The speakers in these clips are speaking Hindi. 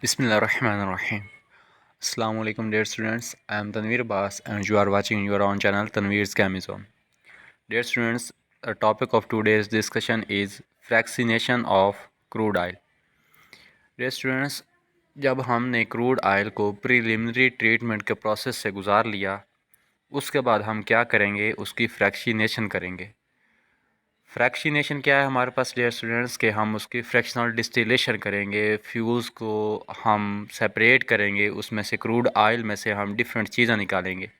Bismillahirrahmanirrahim. Assalamu alaikum dear students. I am Tanveer Abbas and you are watching your own channel Tanveer's Chemistry Zone. Dear students, the topic of today's discussion is fractionation of crude oil. Dear students, जब हमने क्रूड ऑयल को प्रीलिमिनरी ट्रीटमेंट के प्रोसेस से गुजार लिया, उसके बाद हम क्या करेंगे, उसकी फ्रैक्शनेशन करेंगे। फ्रैक्शनेशन क्या है हमारे पास डियर स्टूडेंट्स के हम उसकी फ्रैक्शनल डिस्टिलेशन करेंगे, फ्यूल्स को हम सेपरेट करेंगे, उसमें से क्रूड ऑयल में से हम डिफरेंट चीज़ें निकालेंगे,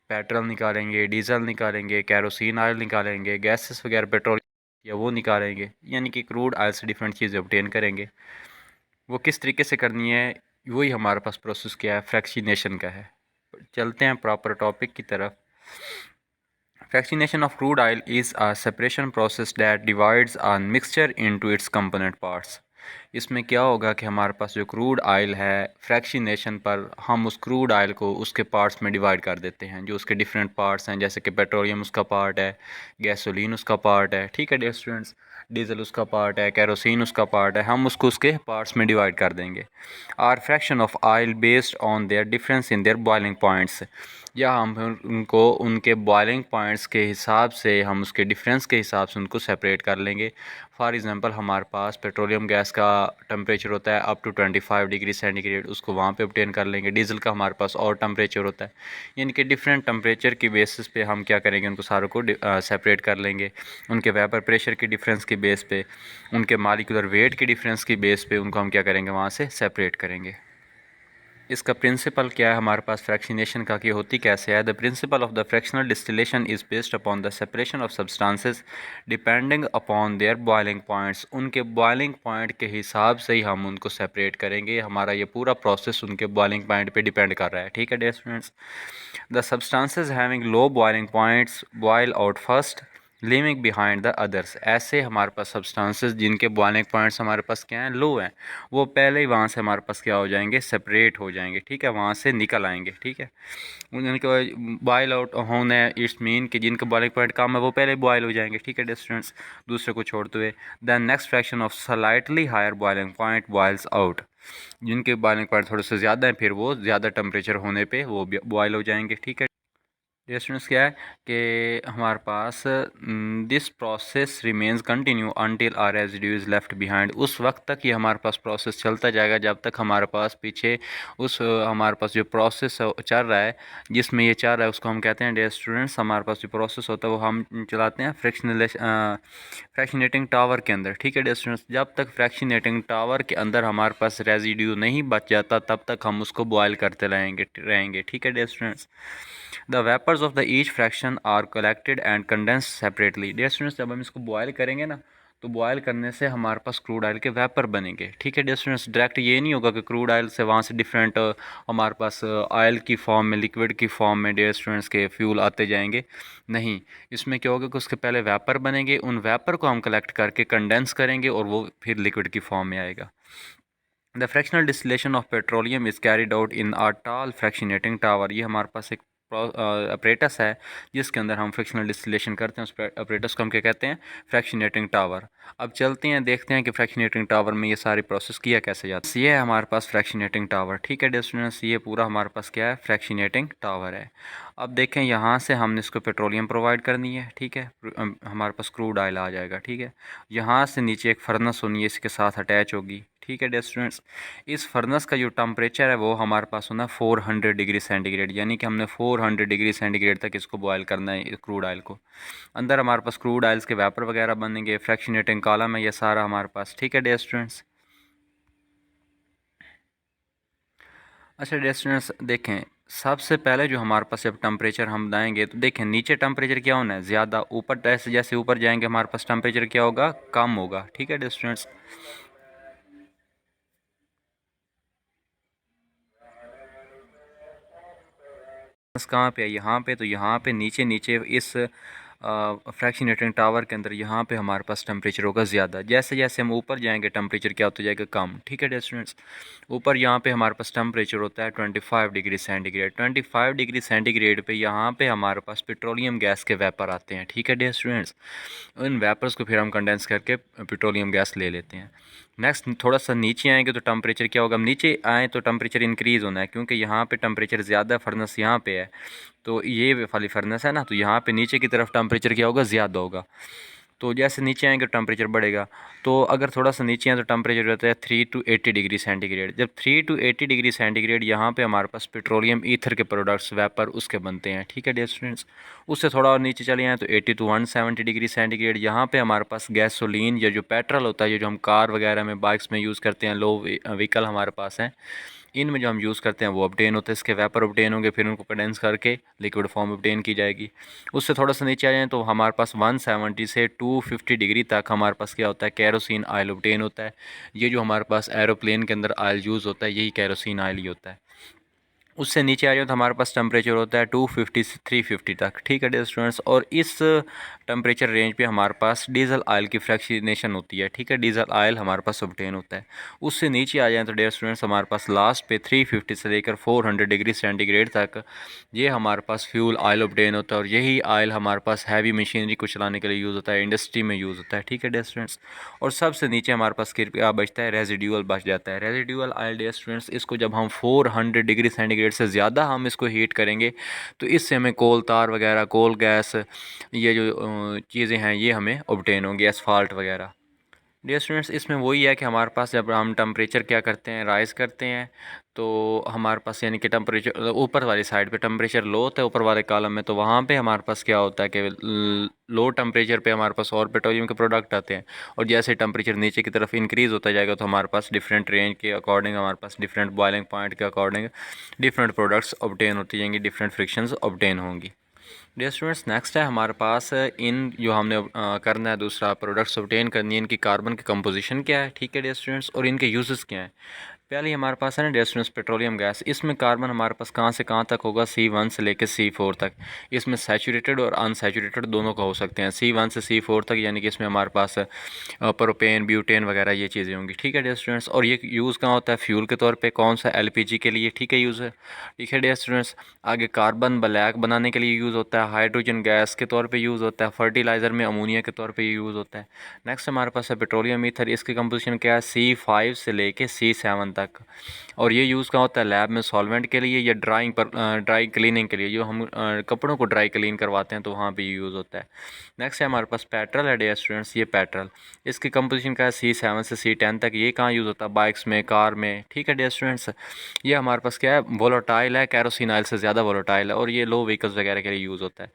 पेट्रोल निकालेंगे, डीजल निकालेंगे, केरोसिन ऑयल निकालेंगे, गैसेस वगैरह पेट्रोल या वो निकालेंगे, यानी कि क्रूड ऑयल से डिफरेंट चीज़ें ऑब्टेन करेंगे। वो किस तरीके से करनी है, वही हमारे पास प्रोसेस क्या है, फ्रैक्शनेशन का है। चलते हैं प्रॉपर टॉपिक की तरफ। Fractionation of crude oil is a separation process that divides a mixture into its component parts. इसमें क्या होगा कि हमारे पास जो क्रूड ऑयल है, फ्रैक्शनेशन पर हम उस क्रूड ऑयल को उसके पार्ट्स में डिवाइड कर देते हैं, जो उसके डिफरेंट पार्ट्स हैं, जैसे कि पेट्रोलियम उसका पार्ट है, गैसोलीन उसका पार्ट है, ठीक है डियर स्टूडेंट्स, डीजल उसका पार्ट है, केरोसिन उसका पार्ट है, हम उसको उसके पार्ट्स में डिवाइड कर देंगे। Are fraction of oil based on their difference in their boiling points, या हम उनको उनके बॉइलिंग पॉइंट्स के हिसाब से, हम उसके डिफरेंस के हिसाब से उनको सेपरेट कर लेंगे। फॉर एग्ज़ाम्पल हमारे पास पेट्रोलियम गैस का टेम्परेचर होता है अप टू 25 डिग्री सेंटीग्रेड, उसको वहाँ पे ऑब्टेन कर लेंगे। डीजल का हमारे पास और टेम्परेचर होता है, यानी कि डिफरेंट टेम्परेचर की बेसिस पे हम क्या करेंगे, उनको सारों को सेपरेट कर लेंगे। उनके वेपर प्रेशर की डिफरेंस की बेस पे, उनके मालिकुलर वेट की डिफरेंस की बेस पे उनको हम क्या करेंगे, वहाँ से सेपरेट करेंगे। इसका प्रिंसिपल क्या है हमारे पास फ्रैक्शनेशन का, कि होती कैसे है। The principle of the fractional distillation is based upon the separation of substances depending upon their boiling points. उनके बॉइलिंग पॉइंट के हिसाब से ही हम उनको सेपरेट करेंगे। हमारा ये पूरा प्रोसेस उनके बॉइलिंग पॉइंट पे डिपेंड कर रहा है, ठीक है dear students. The substances having low boiling points boil out first leaving behind the others. ऐसे हमारे पास सब्सटेंसेस जिनके बॉइलिंग पॉइंट्स हमारे पास क्या हैं, लो हैं, वो पहले ही वहाँ से हमारे पास क्या हो जाएंगे, सेपरेट हो जाएंगे, ठीक है, वहाँ से निकल आएंगे, ठीक है। उनके बॉयल आउट होने इट्स मीन कि जिनका बॉइलिंग पॉइंट कम है वो पहले बॉयल हो जाएंगे, ठीक है डिस्टेंस, दूसरे को छोड़ते हुए। Then next fraction of slightly higher boiling point boils out. जिनके बॉइलिंग पॉइंट थोड़े से ज़्यादा हैं, फिर वो ज़्यादा टेम्परेचर होने पे वो बॉयल हो जाएंगे, ठीक है। स्टूडेंट्स क्या है कि हमारे पास this process remains continue until our residue is left behind. उस वक्त तक ये हमारे पास प्रोसेस चलता जाएगा जब तक हमारे पास पीछे हमारे पास जो प्रोसेस चल रहा है, जिसमें ये चल रहा है, उसको हम कहते हैं डियर स्टूडेंट्स, हमारे पास जो प्रोसेस होता है वो हम चलाते हैं फ्रैक्शनेटिंग टावर के अंदर, ठीक है डियर स्टूडेंट्स। जब तक फ्रैक्शनेटिंग टावर के अंदर हमारे पास रेजिड्यू नहीं बच जाता, तब तक हम उसको बॉयल करते रहेंगे, ठीक है dear students. The vapours of the each fraction are collected and condense separately. Dear students, जब हम इसको बॉयल करेंगे ना, तो बॉयल करने से हमारे पास क्रूड ऑयल के वेपर बनेंगे, ठीक है डियर स्टूडेंट्स। डायरेक्ट ये नहीं होगा कि क्रूड ऑयल से वहाँ से डिफरेंट हमारे पास ऑयल की फॉर्म में, लिक्विड की फॉर्म में डियर स्टूडेंट्स के फ्यूल आते जाएंगे, नहीं। इसमें क्या होगा कि उसके पहले वेपर बनेंगे, उन वेपर को हम कलेक्ट करके कंडेंस करेंगे और वो फिर लिक्विड की फॉर्म में आएगा। The fractional distillation of petroleum is carried out in a tall fractionating tower. ये हमारे पास एक अपरेटस है जिसके अंदर हम फ्रैक्शनल डिस्टिलेशन करते हैं। उस अपरेटस को हम क्या कहते हैं, फ्रैक्शनेटिंग टावर। अब चलते हैं, देखते हैं कि फ्रैक्शनेटिंग टावर में ये सारी प्रोसेस किया कैसे जाता है। ये है हमारे पास फ्रैक्शनेटिंग टावर, ठीक है डियर स्टूडेंट्स, ये पूरा हमारे पास क्या है, फ्रैक्शनेटिंग टावर है। अब देखें, यहाँ से हमने इसको पेट्रोलियम प्रोवाइड करनी है, ठीक है, हमारे पास क्रूड ऑयल आ जाएगा, ठीक है। यहाँ से नीचे एक फर्नेस होनी है, इसके साथ अटैच होगी, ठीक है डियर स्टूडेंट्स। इस फर्नेस का जो टेम्परेचर है वो हमारे पास होना 400 डिग्री सेंटीग्रेड, यानी कि हमने 400 डिग्री सेंटीग्रेड तक इसको बॉयल करना है क्रूड ऑयल को। अंदर हमारे पास क्रूड ऑयल्स के वेपर वगैरह बनेंगे, फ्रैक्शनेटिंग कॉलम है ये सारा हमारे पास, ठीक है डियर स्टूडेंट्स। अच्छा डियर स्टूडेंट्स, देखें, सबसे पहले जो हमारे पास जब टेम्परेचर हम बनाएंगे तो देखें नीचे टेम्परेचर क्या होना है, ज़्यादा। ऊपर जैसे जैसे ऊपर जाएंगे हमारे पास टेम्परेचर क्या होगा, कम होगा, ठीक है डियर स्टूडेंट्स। कहाँ पे है, यहाँ पे, तो यहाँ पे नीचे नीचे इस फ्रैक्शनेटिंग टावर के अंदर यहाँ पे हमारे पास टेम्परेचर होगा ज़्यादा। जैसे जैसे हम ऊपर जाएंगे टेम्परेचर क्या होता जाएगा, कम, ठीक है डियर स्टूडेंट्स। ऊपर यहाँ पे हमारे पास टेम्परेचर होता है 25 डिग्री सेंटीग्रेड। 25 डिग्री सेंटीग्रेड पे यहाँ पे हमारे पास पेट्रोलियम गैस के वेपर आते हैं, ठीक है डियर स्टूडेंट्स। उन वेपर्स को फिर हम कंडेंस करके पेट्रोलियम गैस ले लेते हैं। नेक्स्ट थोड़ा सा नीचे आएंगे तो टेम्परेचर क्या होगा, हम नीचे आएँ तो टेम्परेचर इंक्रीज़ होना है, क्योंकि यहाँ पे टेम्परेचर ज़्यादा, फर्नेस यहाँ पे है, तो ये वाली फर्नेस है ना, तो यहाँ पे नीचे की तरफ टेम्परेचर क्या होगा, ज़्यादा होगा। तो जैसे नीचे आएंगे टेम्परेचर बढ़ेगा। तो अगर थोड़ा सा नीचे आए तो टेम्परेचर रहता है 3 to 80 डिग्री सेंटीग्रेड। जब 3 to 80 डिग्री सेंटीग्रेड यहाँ पे हमारे पास पेट्रोलियम ईथर के प्रोडक्ट्स वेपर उसके बनते हैं, ठीक है डियर स्टूडेंट्स। उससे थोड़ा और नीचे चले आए तो 80 to 170 डिग्री सेंटीग्रेड यहाँ पे हमारे पास गैसोलीन या जो पेट्रोल होता है, ये जो हम कार वगैरह में, बाइक्स में यूज़ करते हैं, लो व्हीकल हमारे पास हैं, इनमें जो हम यूज़ करते हैं वो ऑब्टेन होते हैं, इसके वेपर ऑब्टेन होंगे, फिर उनको कंडेंस करके लिक्विड फॉर्म ऑब्टेन की जाएगी। उससे थोड़ा सा नीचे आ जाएँ तो हमारे पास 170 से 250 डिग्री तक हमारे पास क्या होता है, केरोसिन ऑयल ऑब्टेन होता है। ये जो हमारे पास एरोप्लेन के अंदर ऑयल यूज़ होता है, यही केरोसिन ऑयल ही होता है। उससे नीचे आ जाओ तो हमारे पास टेम्परेचर होता है 250 से 350 तक, ठीक है डियर स्टूडेंट्स। और इस टेम्परेचर रेंज पे हमारे पास डीजल ऑयल की फ्रैक्शनेशन होती है, ठीक है, डीजल ऑयल हमारे पास ऑब्टेन होता है। उससे नीचे आ जाए तो डियर स्टूडेंट्स हमारे पास लास्ट पे 350 से लेकर 400 डिग्री सेंटीग्रेड तक ये हमारे पास फ्यूल ऑयल ऑब्टेन होता है, और यही ऑयल हमारे पास हैवी मशीनरी को चलाने के लिए यूज़ होता है, इंडस्ट्री में यूज़ होता है, ठीक है डियर स्टूडेंट्स। और सबसे नीचे हमारे पास क्या बचता है, रेजिडुअल बच जाता है। रेजिडुअल ऑयल डियर स्टूडेंट्स, इसको जब हम 400 डिग्री सेंटीग्रेड से ज़्यादा हम इसको हीट करेंगे तो इससे हमें कोल तार वगैरह, कोल गैस, ये जो चीज़ें हैं ये हमें ऑब्टेन होंगी, एसफाल्ट वगैरह। डियर स्टूडेंट्स, इसमें वही है कि हमारे पास जब हम टेम्परेचर क्या करते हैं, राइज़ करते हैं, तो हमारे पास यानी कि टेम्परेचर ऊपर वाली साइड पे टेम्परेचर लो होता है, ऊपर वाले कॉलम में, तो वहाँ पे हमारे पास क्या होता है कि लो टेम्परेचर पे हमारे पास और पेट्रोलियम के प्रोडक्ट आते हैं, और जैसे टेम्परेचर नीचे की तरफ इंक्रीज़ होता जाएगा तो हमारे पास डिफरेंट रेंज के अकॉर्डिंग, हमारे पास डिफरेंट बॉइलिंग पॉइंट के अकॉर्डिंग डिफरेंट प्रोडक्ट्स ऑब्टेन होती जाएंगी, डिफरेंट फ्रिक्शंस ऑब्टेन होंगी। डियर स्टूडेंट्स, नेक्स्ट है हमारे पास इन जो हमने करना है दूसरा, प्रोडक्ट्स ऑब्टेन करनी है, इनकी कार्बन की कंपोजिशन क्या है, ठीक है डियर स्टूडेंट्स, और इनके यूजेस क्या हैं। पहले हमारे पास है ना डियर स्टूडेंट्स, पेट्रोलियम गैस। इसमें कार्बन हमारे पास कहाँ से कहाँ तक होगा, C1 से लेकर C4 तक। इसमें सैचुरेटेड और अनसैचुरेटेड दोनों का हो सकते हैं। C1 से C4 तक यानी कि इसमें हमारे पास प्रोपेन, ब्यूटेन वगैरह ये चीज़ें होंगी, ठीक है डियर स्टूडेंट्स। और ये यूज़ कहाँ होता है, फ्यूल के तौर पे, कौन सा, LPG के लिए, ठीक है, यूज़ है, ठीक है डियर स्टूडेंट्स। आगे कार्बन ब्लैक बनाने के लिए यूज़ होता है, हाइड्रोजन गैस के तौर पे यूज़ होता है, फर्टिलाइज़र में अमोनिया के तौर पे यूज़ होता है। नेक्स्ट हमारे पास है पेट्रोलियम ईथर। इसकी कंपोजिशन क्या है, C5 से लेके C7 तक। और ये यूज़ कहाँ होता है, लैब में सॉल्वेंट के लिए या ड्राइंग पर, ड्राई क्लीनिंग के लिए, जो हम कपड़ों को ड्राई क्लीन करवाते हैं तो वहाँ पे यूज़ होता है। नेक्स्ट है हमारे पास पेट्रोल है डियर स्टूडेंट्स। ये पेट्रोल, इसकी कंपोजिशन का है C7 से C10 तक। ये कहाँ यूज़ होता है, बाइक्स में, कार में, ठीक है डियर स्टूडेंट्स। ये हमारे पास क्या है, वोलेटाइल है, कैरोसिन ऑयल से ज़्यादा वोलेटाइल है, और ये लो व्हीकल्स वगैरह के लिए यूज़ होता है।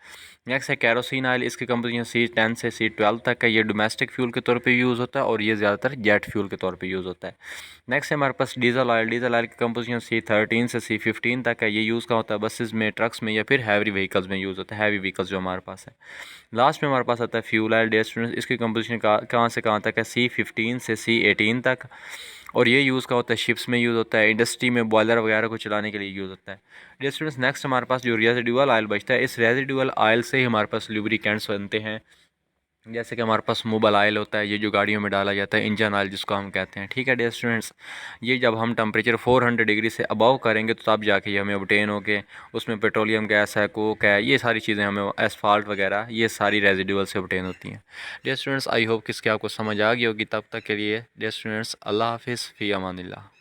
नेक्स्ट है कैरोसिन ऑयल। इसकी कंपोजिशन C10 से C12 तक है। ये डोमेस्टिक फ्यूल के तौर पे यूज़ होता है, और ये ज़्यादातर जेट फ्यूल के तौर पे यूज़ होता है। नेक्स्ट है हमारे पास डीजल ऑयल। डीजल ऑयल की कंपोजिशन C13 से C15 तक है। ये यूज़ कहाँ होता है, बसेस में, ट्रक्स में, या फिर हैवी व्हीकल्स में यूज़ होता है, हैवी व्हीकल्स जो हमारे पास है। लास्ट में हमारे पास आता है फ्यूल ऑयल डियर स्टूडेंट्स। इसकी कंपोजिशन कहाँ से कहाँ तक है, C15 से C18 तक। और ये यूज़ का होता है, शिप्स में यूज़ होता है, इंडस्ट्री में बॉयलर वगैरह को चलाने के लिए यूज़ होता है। डियर स्टूडेंट्स, नेक्स्ट हमारे पास जो रेजिडुअल ऑयल बचता है, इस रेजिडुअल ऑयल से ही हमारे पास लुब्रिकेंट्स बनते हैं। जैसे कि हमारे पास मोबाइल ऑयल होता है, ये जो गाड़ियों में डाला जाता है, इंजन ऑयल जिसको हम कहते हैं, ठीक है डियर स्टूडेंट्स। ये जब हम टेम्परेचर 400 डिग्री से अबव करेंगे तो तब जाके ये हमें ऑब्टेन हो के, उसमें पेट्रोलियम गैस है, कोक है, ये सारी चीज़ें हमें, एसफाल्ट वगैरह, ये सारी रेजिडुअल से ऑब्टेन होती हैं। डियर स्टूडेंट्स, आई होप कि इसकी आपको समझ आ गई होगी। तब तक के लिए डियर स्टूडेंट्स, अल्लाह हाफिज़, फ़ी अमानिल्लाह।